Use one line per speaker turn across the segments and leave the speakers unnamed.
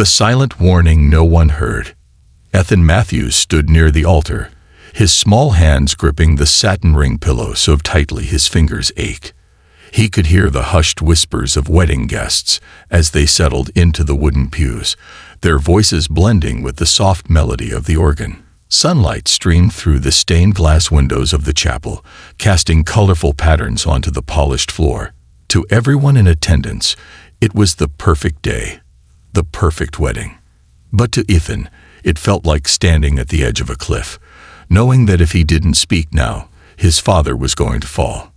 The silent warning no one heard. Ethan Matthews stood near the altar, his small hands gripping the satin ring pillow so tightly his fingers ached. He could hear the hushed whispers of wedding guests as they settled into the wooden pews, their voices blending with the soft melody of the organ. Sunlight streamed through the stained glass windows of the chapel, casting colorful patterns onto the polished floor. To everyone in attendance, it was the perfect day, the perfect wedding. But to Ethan, it felt like standing at the edge of a cliff, knowing that if he didn't speak now, his father was going to fall.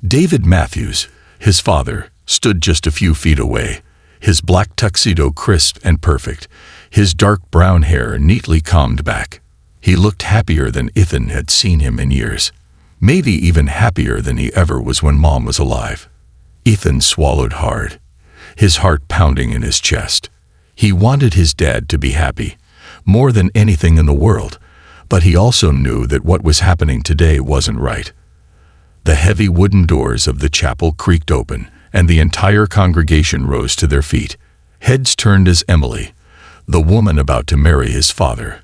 David Matthews, his father, stood just a few feet away, his black tuxedo crisp and perfect, his dark brown hair neatly combed back. He looked happier than Ethan had seen him in years, maybe even happier than he ever was when Mom was alive. Ethan swallowed hard, his heart pounding in his chest. He wanted his dad to be happy, more than anything in the world, but he also knew that what was happening today wasn't right. The heavy wooden doors of the chapel creaked open, and the entire congregation rose to their feet. Heads turned as Emily, the woman about to marry his father,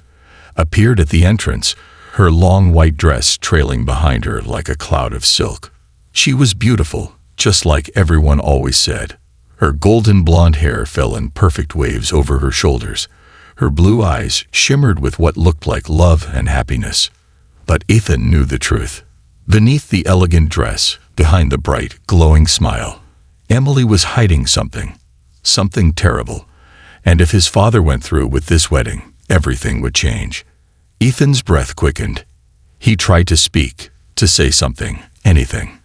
appeared at the entrance, her long white dress trailing behind her like a cloud of silk. She was beautiful, just like everyone always said. Her golden blonde hair fell in perfect waves over her shoulders. Her blue eyes shimmered with what looked like love and happiness. But Ethan knew the truth. Beneath the elegant dress, behind the bright, glowing smile, Emily was hiding something terrible. And if his father went through with this wedding, everything would change. Ethan's breath quickened. He tried to speak, to say something, anything.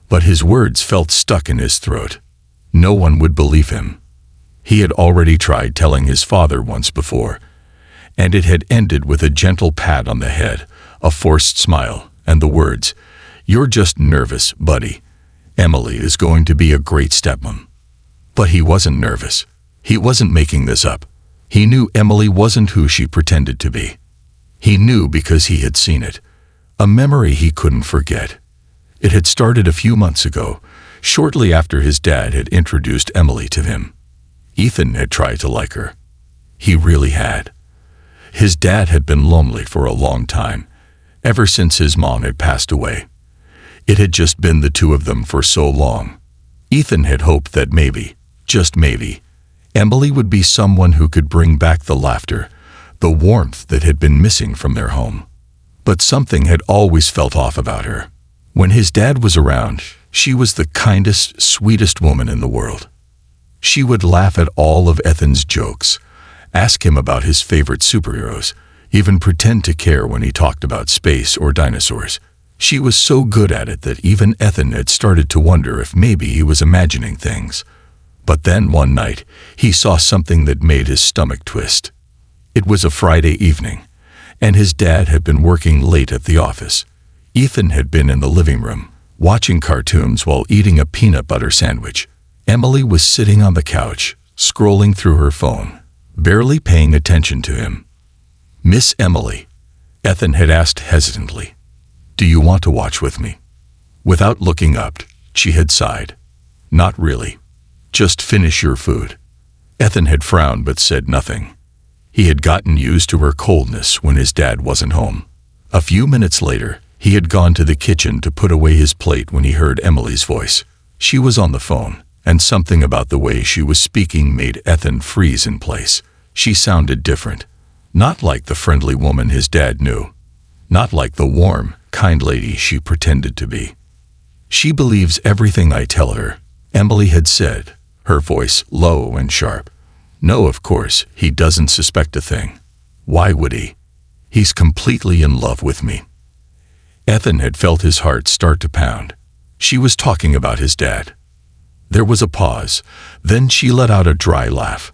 But his words felt stuck in his throat. No one would believe him. He had already tried telling his father once before, and it had ended with a gentle pat on the head, a forced smile, and the words, "You're just nervous, buddy. Emily is going to be a great stepmom." But he wasn't nervous. He wasn't making this up. He knew Emily wasn't who she pretended to be. He knew because he had seen it, a memory he couldn't forget. It had started a few months ago, shortly after his dad had introduced Emily to him. Ethan had tried to like her. He really had. His dad had been lonely for a long time, ever since his mom had passed away. It had just been the two of them for so long. Ethan had hoped that maybe, just maybe, Emily would be someone who could bring back the laughter, the warmth that had been missing from their home. But something had always felt off about her. When his dad was around, she was the kindest, sweetest woman in the world. She would laugh at all of Ethan's jokes, ask him about his favorite superheroes, even pretend to care when he talked about space or dinosaurs. She was so good at it that even Ethan had started to wonder if maybe he was imagining things. But then one night, he saw something that made his stomach twist. It was a Friday evening, and his dad had been working late at the office. Ethan had been in the living room, watching cartoons while eating a peanut butter sandwich. Emily was sitting on the couch, scrolling through her phone, barely paying attention to him. "Miss Emily," Ethan had asked hesitantly, "do you want to watch with me?" Without looking up, she had sighed. "Not really. Just finish your food." Ethan had frowned but said nothing. He had gotten used to her coldness when his dad wasn't home. A few minutes later, he had gone to the kitchen to put away his plate when he heard Emily's voice. She was on the phone, and something about the way she was speaking made Ethan freeze in place. She sounded different. Not like the friendly woman his dad knew. Not like the warm, kind lady she pretended to be. "She believes everything I tell her," Emily had said, her voice low and sharp. "No, of course, he doesn't suspect a thing. Why would he? He's completely in love with me." Ethan had felt his heart start to pound. She was talking about his dad. There was a pause, then she let out a dry laugh.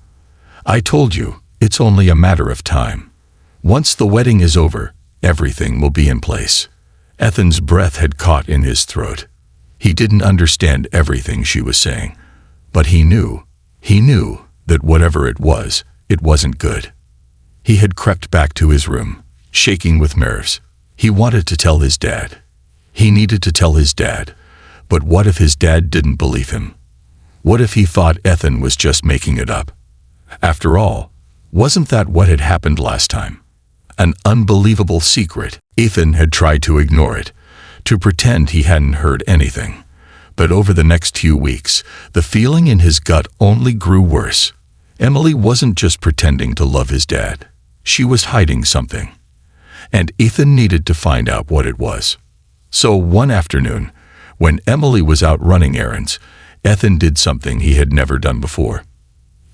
"I told you, it's only a matter of time. Once the wedding is over, everything will be in place." Ethan's breath had caught in his throat. He didn't understand everything she was saying, but he knew that whatever it wasn't good. He had crept back to his room, shaking with nerves. He wanted to tell his dad. He needed to tell his dad, but what if his dad didn't believe him? What if he thought Ethan was just making it up? After all, Wasn't that what had happened last time? An unbelievable secret. Ethan had tried to ignore it, to pretend he hadn't heard anything. But over the next few weeks, the feeling in his gut only grew worse. Emily wasn't just pretending to love his dad. She was hiding something. And Ethan needed to find out what it was. So one afternoon, when Emily was out running errands, Ethan did something he had never done before.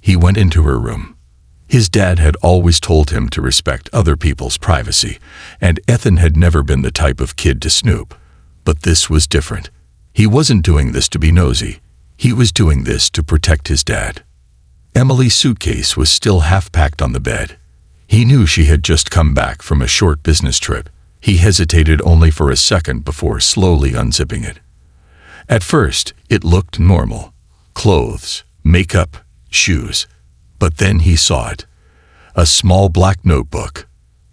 He went into her room. His dad had always told him to respect other people's privacy, and Ethan had never been the type of kid to snoop. But this was different. He wasn't doing this to be nosy. He was doing this to protect his dad. Emily's suitcase was still half-packed on the bed. He knew she had just come back from a short business trip. He hesitated only for a second before slowly unzipping it. At first, it looked normal. Clothes, makeup, shoes. But then he saw it. A small black notebook.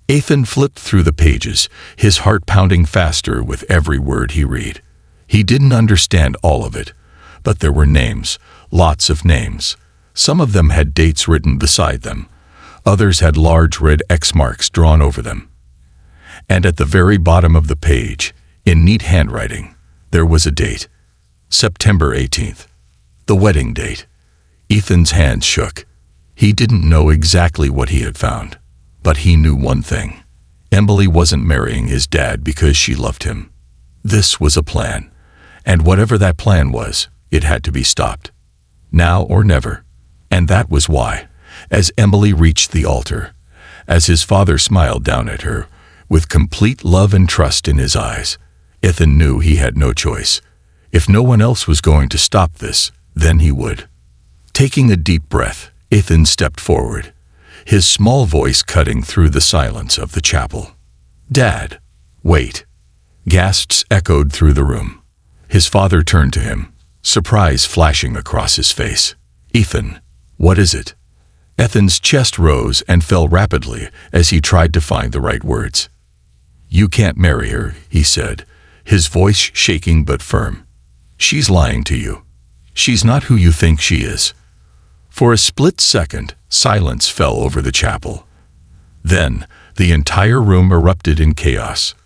Ethan flipped through the pages, his heart pounding faster with every word he read. He didn't understand all of it, but there were names, lots of names. Some of them had dates written beside them. Others had large red X marks drawn over them. And at the very bottom of the page, in neat handwriting, there was a date. September 18th. The wedding date. Ethan's hands shook. He didn't know exactly what he had found, but he knew one thing. Emily wasn't marrying his dad because she loved him. This was a plan, and whatever that plan was, it had to be stopped. Now or never. And that was why, as Emily reached the altar, as his father smiled down at her, with complete love and trust in his eyes, Ethan knew he had no choice. If no one else was going to stop this, then he would. Taking a deep breath, Ethan stepped forward, his small voice cutting through the silence of the chapel. "Dad, wait." Gasps echoed through the room. His father turned to him, surprise flashing across his face. "Ethan, what is it?" Ethan's chest rose and fell rapidly as he tried to find the right words. "You can't marry her," he said, his voice shaking but firm. "She's lying to you. She's not who you think she is." For a split second, silence fell over the chapel. Then, the entire room erupted in chaos.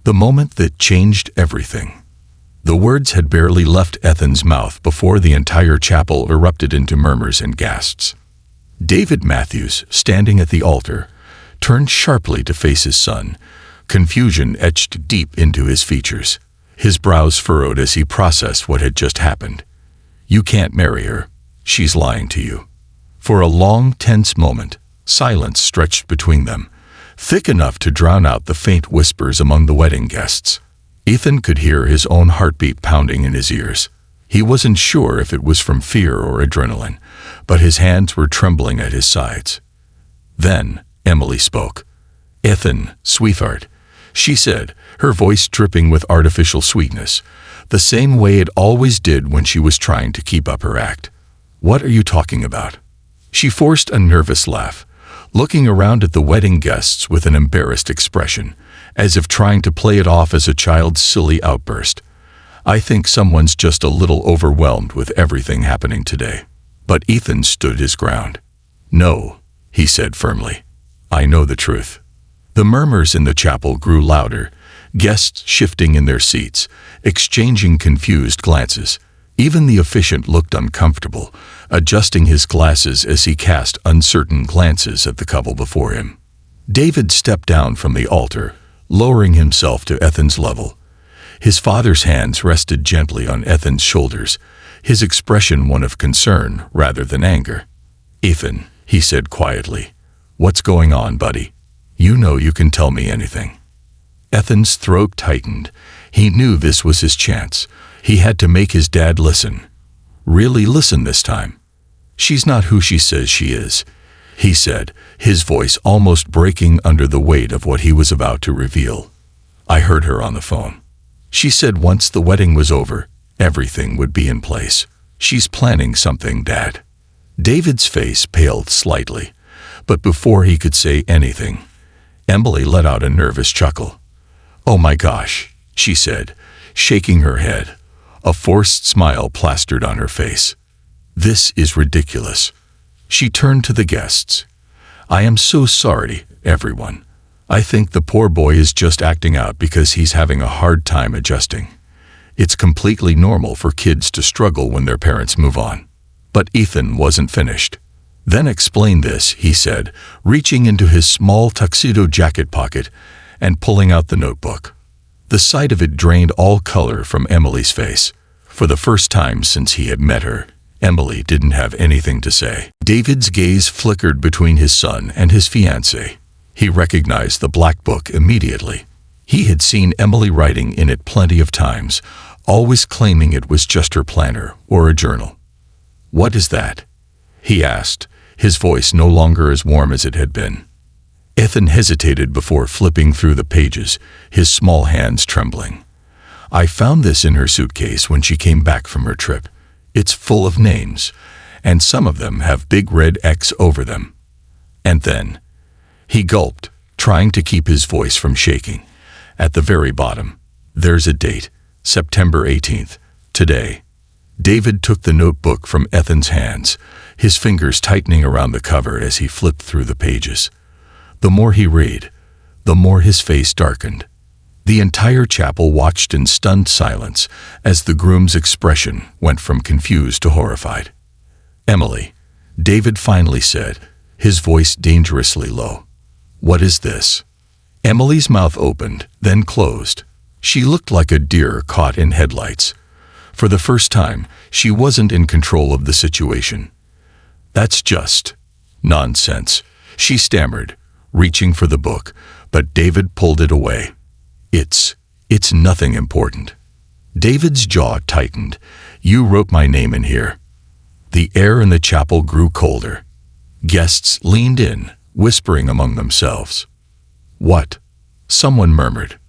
The moment that changed everything. The words had barely left Ethan's mouth before the entire chapel erupted into murmurs and gasps. David Matthews, standing at the altar, turned sharply to face his son, confusion etched deep into his features. His brows furrowed as he processed what had just happened. "You can't marry her. She's lying to you." For a long, tense moment, silence stretched between them, thick enough to drown out the faint whispers among the wedding guests. Ethan could hear his own heartbeat pounding in his ears. He wasn't sure if it was from fear or adrenaline, but his hands were trembling at his sides. Then Emily spoke. "Ethan, sweetheart," she said, her voice dripping with artificial sweetness, the same way it always did when she was trying to keep up her act. "What are you talking about?" She forced a nervous laugh, looking around at the wedding guests with an embarrassed expression, as if trying to play it off as a child's silly outburst. "I think someone's just a little overwhelmed with everything happening today." But Ethan stood his ground. "No," he said firmly. "I know the truth." The murmurs in the chapel grew louder, guests shifting in their seats, exchanging confused glances. Even the officiant looked uncomfortable, adjusting his glasses as he cast uncertain glances at the couple before him. David stepped down from the altar, lowering himself to Ethan's level. His father's hands rested gently on Ethan's shoulders, his expression one of concern rather than anger. "Ethan," he said quietly, "what's going on, buddy? You know you can tell me anything." Ethan's throat tightened. He knew this was his chance. He had to make his dad listen. Really listen this time. "She's not who she says she is," he said, his voice almost breaking under the weight of what he was about to reveal. "I heard her on the phone. She said once the wedding was over, everything would be in place. She's planning something, Dad." David's face paled slightly, but before he could say anything, Emily let out a nervous chuckle. "Oh my gosh," she said, shaking her head. A forced smile plastered on her face. "This is ridiculous." She turned to the guests. "I am so sorry, everyone. I think the poor boy is just acting out because he's having a hard time adjusting. It's completely normal for kids to struggle when their parents move on." But Ethan wasn't finished. "Then explain this," he said, reaching into his small tuxedo jacket pocket and pulling out the notebook. The sight of it drained all color from Emily's face. For the first time since he had met her, Emily didn't have anything to say. David's gaze flickered between his son and his fiancée. He recognized the black book immediately. He had seen Emily writing in it plenty of times, always claiming it was just her planner or a journal. "What is that?" he asked, his voice no longer as warm as it had been. Ethan hesitated before flipping through the pages, his small hands trembling. "I found this in her suitcase when she came back from her trip. It's full of names, and some of them have big red X over them." And then he gulped, trying to keep his voice from shaking. At the very bottom, there's a date, September 18th, today. David took the notebook from Ethan's hands, his fingers tightening around the cover as he flipped through the pages. The more he read, the more his face darkened. The entire chapel watched in stunned silence as the groom's expression went from confused to horrified. "Emily," David finally said, his voice dangerously low. "What is this?" Emily's mouth opened, then closed. She looked like a deer caught in headlights. For the first time, she wasn't in control of the situation. "That's just nonsense," she stammered, reaching for the book, but David pulled it away. It's nothing important." David's jaw tightened. "You wrote my name in here." The air in the chapel grew colder. Guests leaned in, whispering among themselves. "What?" someone murmured.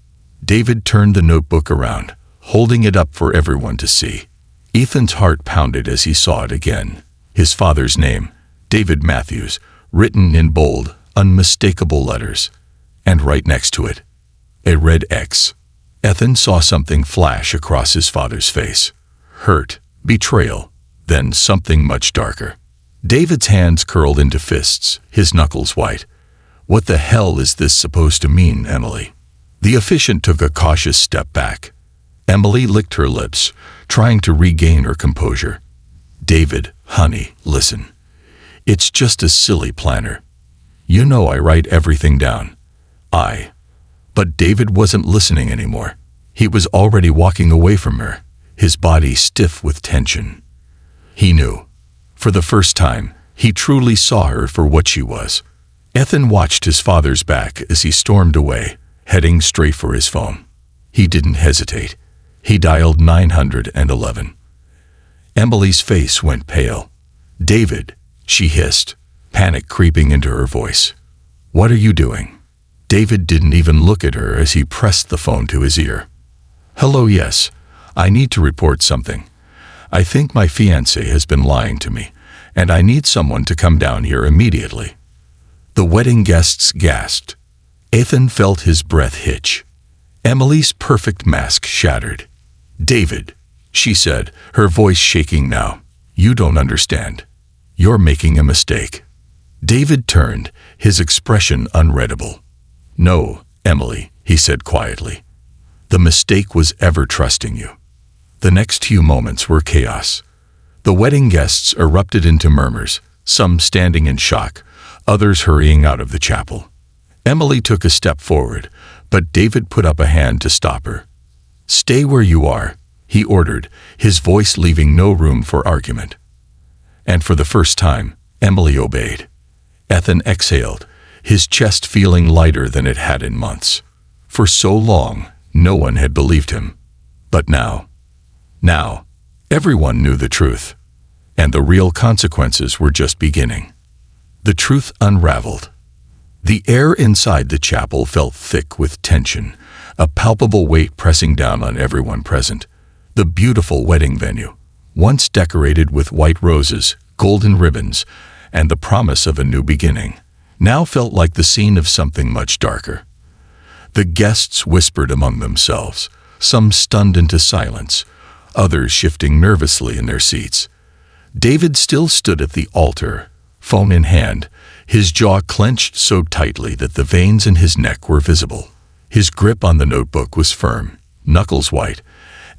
David turned the notebook around, holding it up for everyone to see. Ethan's heart pounded as he saw it again. His father's name, David Matthews, written in bold, unmistakable letters. And right next to it, a red X. Ethan saw something flash across his father's face. Hurt, betrayal, then something much darker. David's hands curled into fists, his knuckles white. "What the hell is this supposed to mean, Emily?" The officiant took a cautious step back. Emily licked her lips, trying to regain her composure. "David, honey, listen. It's just a silly planner. You know I write everything down. But David wasn't listening anymore. He was already walking away from her, his body stiff with tension. He knew. For the first time, he truly saw her for what she was. Ethan watched his father's back as he stormed away, heading straight for his phone. He didn't hesitate. He dialed 911. Emily's face went pale. "David," she hissed, panic creeping into her voice. "What are you doing?" David didn't even look at her as he pressed the phone to his ear. "Hello, yes. I need to report something. I think my fiancé has been lying to me, and I need someone to come down here immediately." The wedding guests gasped. Ethan felt his breath hitch. Emily's perfect mask shattered. "David," she said, her voice shaking now, "you don't understand. You're making a mistake." David turned, his expression unreadable. "No, Emily," he said quietly. "The mistake was ever trusting you." The next few moments were chaos. The wedding guests erupted into murmurs, some standing in shock, others hurrying out of the chapel. Emily took a step forward, but David put up a hand to stop her. "Stay where you are," he ordered, his voice leaving no room for argument. And for the first time, Emily obeyed. Ethan exhaled, his chest feeling lighter than it had in months. For so long, no one had believed him. But now, everyone knew the truth. And the real consequences were just beginning. The truth unraveled. The air inside the chapel felt thick with tension, a palpable weight pressing down on everyone present. The beautiful wedding venue, once decorated with white roses, golden ribbons, and the promise of a new beginning, now felt like the scene of something much darker. The guests whispered among themselves, some stunned into silence, others shifting nervously in their seats. David still stood at the altar, phone in hand, his jaw clenched so tightly that the veins in his neck were visible. His grip on the notebook was firm, knuckles white,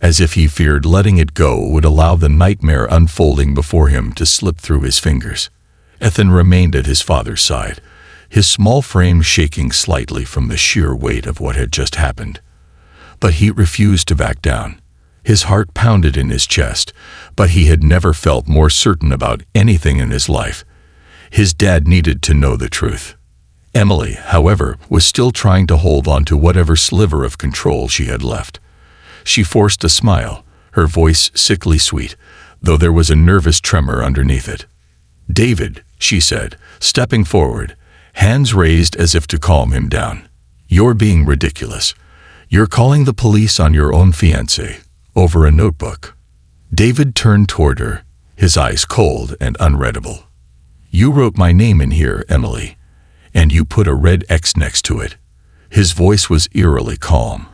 as if he feared letting it go would allow the nightmare unfolding before him to slip through his fingers. Ethan remained at his father's side, his small frame shaking slightly from the sheer weight of what had just happened. But he refused to back down. His heart pounded in his chest, but he had never felt more certain about anything in his life. His dad needed to know the truth. Emily, however, was still trying to hold on to whatever sliver of control she had left. She forced a smile, her voice sickly sweet, though there was a nervous tremor underneath it. "David," she said, stepping forward, hands raised as if to calm him down. "You're being ridiculous. You're calling the police on your own fiancé, over a notebook." David turned toward her, his eyes cold and unreadable. "You wrote my name in here, Emily, and you put a red X next to it." His voice was eerily calm,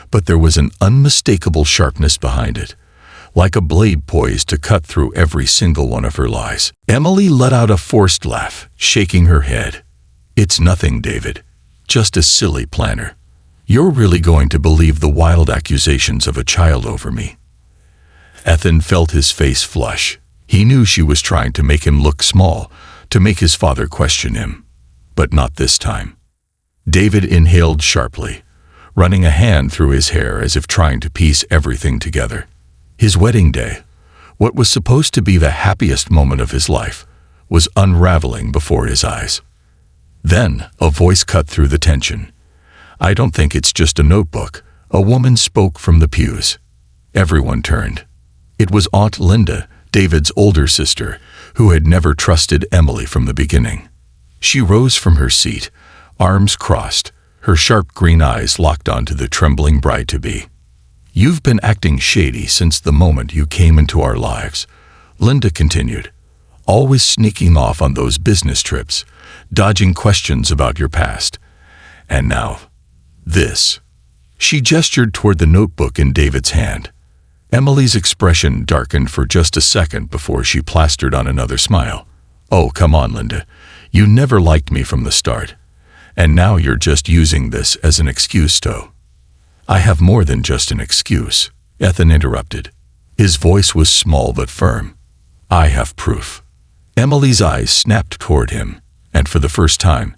but there was an unmistakable sharpness behind it, like a blade poised to cut through every single one of her lies. Emily let out a forced laugh, shaking her head. "It's nothing, David. Just a silly planner. You're really going to believe the wild accusations of a child over me?" Ethan felt his face flush. He knew she was trying to make him look small, to make his father question him. But not this time. David inhaled sharply, running a hand through his hair as if trying to piece everything together. His wedding day, what was supposed to be the happiest moment of his life, was unraveling before his eyes. Then a voice cut through the tension. "I don't think it's just a notebook," a woman spoke from the pews. Everyone turned. It was Aunt Linda, David's older sister, who had never trusted Emily from the beginning. She rose from her seat, arms crossed, her sharp green eyes locked onto the trembling bride-to-be. "You've been acting shady since the moment you came into our lives," Linda continued, "always sneaking off on those business trips, dodging questions about your past. And now, this." She gestured toward the notebook in David's hand. Emily's expression darkened for just a second before she plastered on another smile. "Oh, come on, Linda. You never liked me from the start. And now you're just using this as an excuse to—" "I have more than just an excuse," Ethan interrupted. His voice was small but firm. "I have proof." Emily's eyes snapped toward him, and for the first time,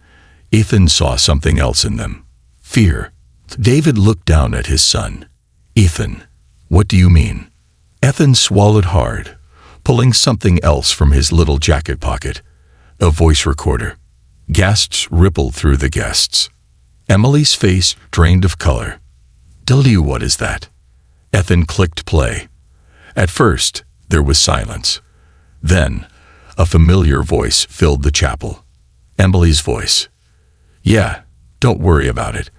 Ethan saw something else in them. Fear. David looked down at his son. "Ethan, what do you mean?" Ethan swallowed hard, pulling something else from his little jacket pocket. A voice recorder. Gasps rippled through the guests. Emily's face drained of color. "W, what is that?" Ethan clicked play. At first, there was silence. Then, a familiar voice filled the chapel. Emily's voice. "Yeah, don't worry about it.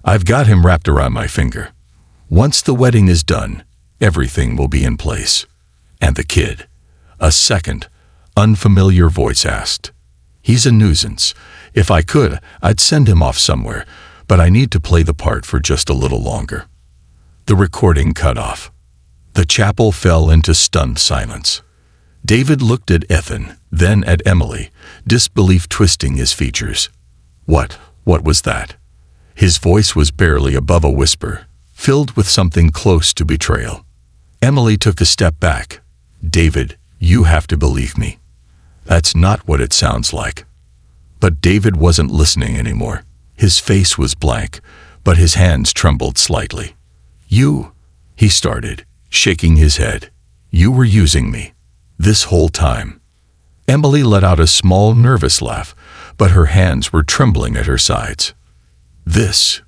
I've got him wrapped around my finger. Once the wedding is done, everything will be in place." "And the kid?" A second, unfamiliar voice asked. "He's a nuisance. If I could, I'd send him off somewhere, but I need to play the part for just a little longer." The recording cut off. The chapel fell into stunned silence. David looked at Ethan, then at Emily, disbelief twisting his features. What was that?" His voice was barely above a whisper, filled with something close to betrayal. Emily took a step back. "David, you have to believe me. That's not what it sounds like." But David wasn't listening anymore. His face was blank, but his hands trembled slightly. "You," he started, shaking his head. "You were using me. This whole time." Emily let out a small, nervous laugh, but her hands were trembling at her sides. This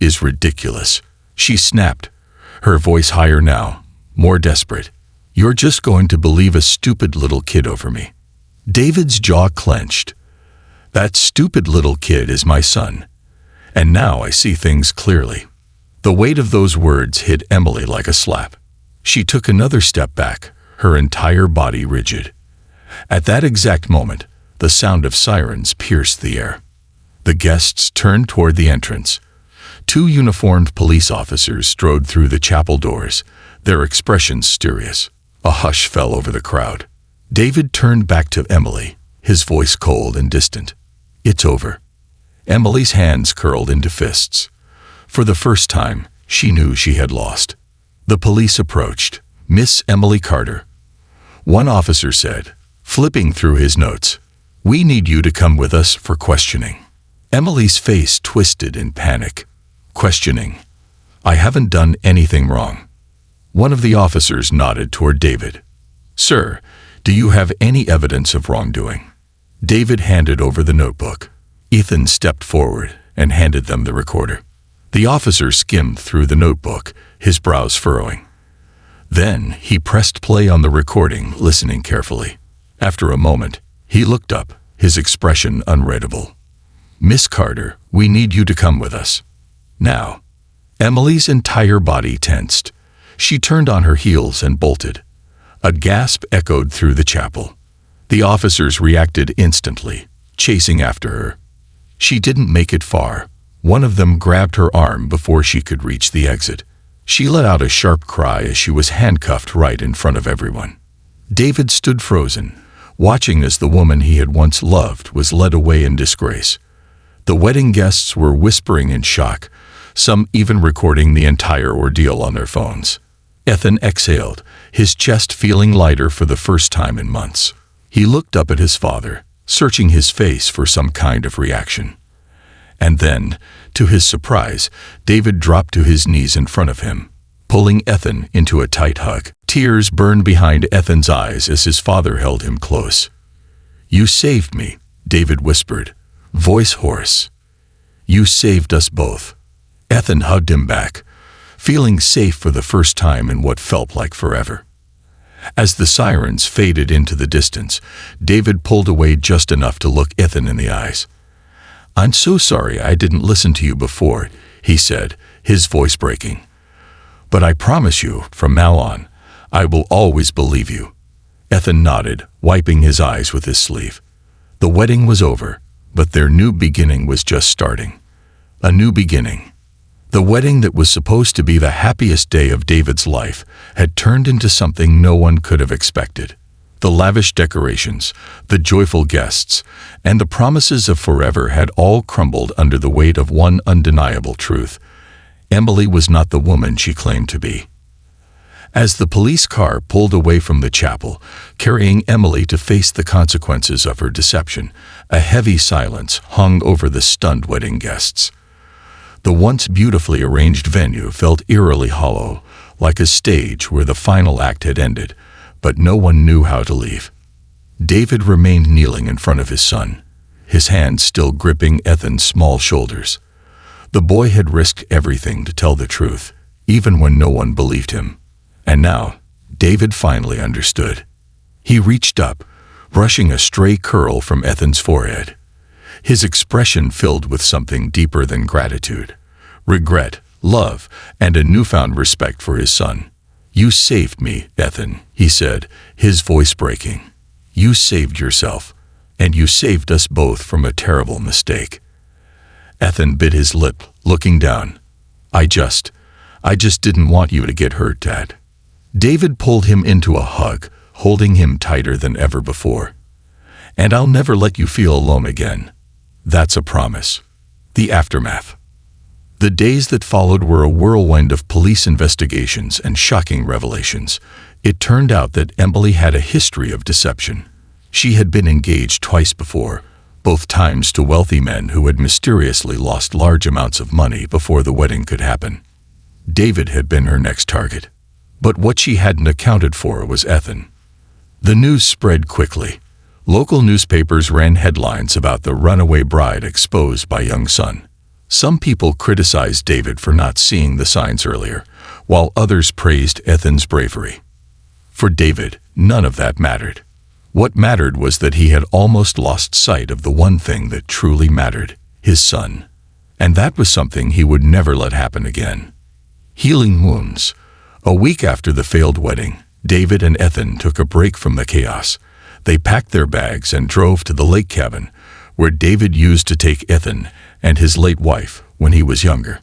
is ridiculous," she snapped, her voice higher now, more desperate. "You're just going to believe a stupid little kid over me." David's jaw clenched. "That stupid little kid is my son. And now I see things clearly." The weight of those words hit Emily like a slap. She took another step back, her entire body rigid. At that exact moment, the sound of sirens pierced the air. The guests turned toward the entrance. 2 uniformed police officers strode through the chapel doors, their expressions serious. A hush fell over the crowd. David turned back to Emily, his voice cold and distant. "It's over." Emily's hands curled into fists. For the first time, she knew she had lost. The police approached. "Miss Emily Carter," one officer said, flipping through his notes. "We need you to come with us for questioning." Emily's face twisted in panic. "Questioning? I haven't done anything wrong." One of the officers nodded toward David. "Sir, do you have any evidence of wrongdoing?" David handed over the notebook. Ethan stepped forward and handed them the recorder. The officer skimmed through the notebook, his brows furrowing. Then he pressed play on the recording, listening carefully. After a moment, he looked up, his expression unreadable. "Miss Carter, we need you to come with us. Now." Emily's entire body tensed. She turned on her heels and bolted. A gasp echoed through the chapel. The officers reacted instantly, chasing after her. She didn't make it far. One of them grabbed her arm before she could reach the exit. She let out a sharp cry as she was handcuffed right in front of everyone. David stood frozen, watching as the woman he had once loved was led away in disgrace. The wedding guests were whispering in shock, some even recording the entire ordeal on their phones. Ethan exhaled, his chest feeling lighter for the first time in months. He looked up at his father, searching his face for some kind of reaction. And then, to his surprise, David dropped to his knees in front of him, pulling Ethan into a tight hug. Tears burned behind Ethan's eyes as his father held him close. "You saved me," David whispered, voice hoarse. "You saved us both." Ethan hugged him back, feeling safe for the first time in what felt like forever. As the sirens faded into the distance, David pulled away just enough to look Ethan in the eyes. "I'm so sorry I didn't listen to you before," he said, his voice breaking. "But I promise you, from now on, I will always believe you." Ethan nodded, wiping his eyes with his sleeve. The wedding was over, but their new beginning was just starting. A new beginning. The wedding that was supposed to be the happiest day of David's life had turned into something no one could have expected. The lavish decorations, the joyful guests, and the promises of forever had all crumbled under the weight of one undeniable truth. Emily was not the woman she claimed to be. As the police car pulled away from the chapel, carrying Emily to face the consequences of her deception, a heavy silence hung over the stunned wedding guests. The once beautifully arranged venue felt eerily hollow, like a stage where the final act had ended, but no one knew how to leave. David remained kneeling in front of his son, his hands still gripping Ethan's small shoulders. The boy had risked everything to tell the truth, even when no one believed him. And now, David finally understood. He reached up, brushing a stray curl from Ethan's forehead. His expression filled with something deeper than gratitude, regret, love, and a newfound respect for his son. "You saved me, Ethan," he said, his voice breaking. "You saved yourself, and you saved us both from a terrible mistake." Ethan bit his lip, looking down. I just didn't want you to get hurt, Dad." David pulled him into a hug, holding him tighter than ever before. "And I'll never let you feel alone again. That's a promise." The aftermath. The days that followed were a whirlwind of police investigations and shocking revelations. It turned out that Emily had a history of deception. She had been engaged twice before, both times to wealthy men who had mysteriously lost large amounts of money before the wedding could happen. David had been her next target. But what she hadn't accounted for was Ethan. The news spread quickly. Local newspapers ran headlines about the runaway bride exposed by young son. Some people criticized David for not seeing the signs earlier, while others praised Ethan's bravery. For David, none of that mattered. What mattered was that he had almost lost sight of the one thing that truly mattered, his son. And that was something he would never let happen again. Healing wounds. A week after the failed wedding, David and Ethan took a break from the chaos. They packed their bags and drove to the lake cabin, where David used to take Ethan and his late wife when he was younger.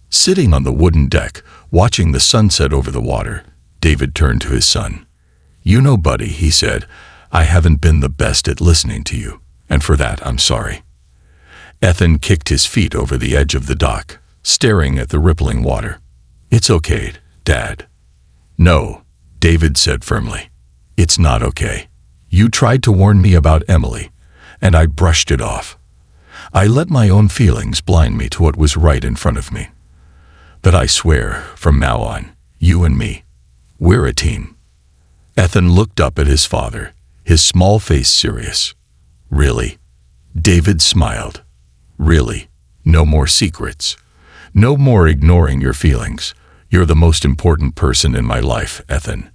Sitting on the wooden deck, watching the sunset over the water, David turned to his son. "You know, buddy," he said, I haven't been the best at listening to you, and for that I'm sorry." Ethan kicked his feet over the edge of the dock, staring at the rippling water. "It's okay, Dad." "No," David said firmly. "It's not okay. You tried to warn me about Emily, and I brushed it off. I let my own feelings blind me to what was right in front of me. But I swear, from now on, you and me, we're a team." Ethan looked up at his father, his small face serious. "Really?" David smiled. "Really? No more secrets. No more ignoring your feelings. You're the most important person in my life, Ethan.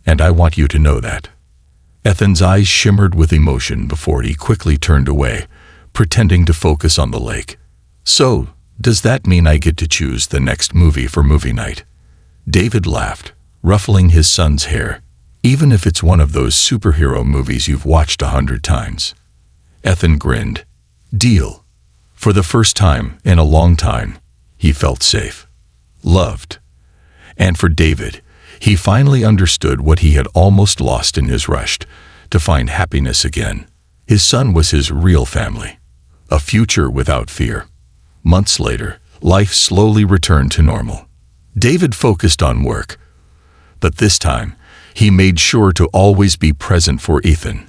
And I want you to know that." Ethan's eyes shimmered with emotion before he quickly turned away, pretending to focus on the lake. "So, does that mean I get to choose the next movie for movie night?" David laughed, ruffling his son's hair. "Even if it's one of those superhero movies you've watched 100 times. Ethan grinned. "Deal." For the first time in a long time, he felt safe, loved. And for David, he finally understood what he had almost lost in his rush to find happiness again. His son was his real family, a future without fear. Months later, life slowly returned to normal. David focused on work, but this time, he made sure to always be present for Ethan.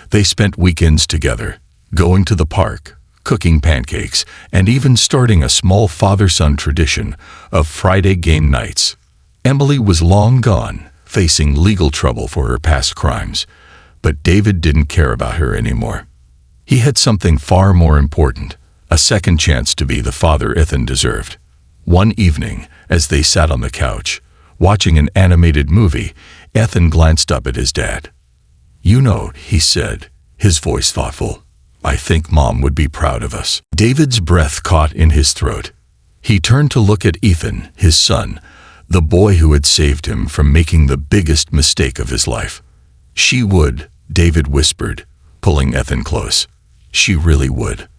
They spent weekends together, going to the park, cooking pancakes, and even starting a small father-son tradition of Friday game nights. Emily was long gone, facing legal trouble for her past crimes, but David didn't care about her anymore. He had something far more important, a second chance to be the father Ethan deserved. One evening, as they sat on the couch, watching an animated movie, Ethan glanced up at his dad. "You know," he said, his voice thoughtful, "I think Mom would be proud of us." David's breath caught in his throat. He turned to look at Ethan, his son, the boy who had saved him from making the biggest mistake of his life. "She would," David whispered, pulling Ethan close. "She really would."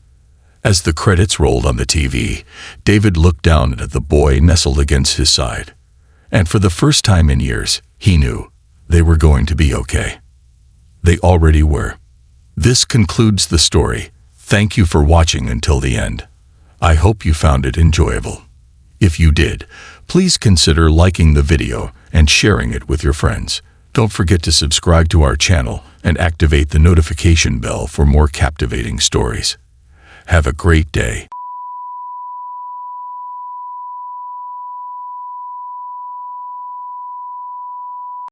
As the credits rolled on the TV, David looked down at the boy nestled against his side. And for the first time in years, he knew they were going to be okay. They already were. This concludes the story. Thank you for watching until the end. I hope you found it enjoyable. If you did, please consider liking the video and sharing it with your friends. Don't forget to subscribe to our channel and activate the notification bell for more captivating stories. Have a great day.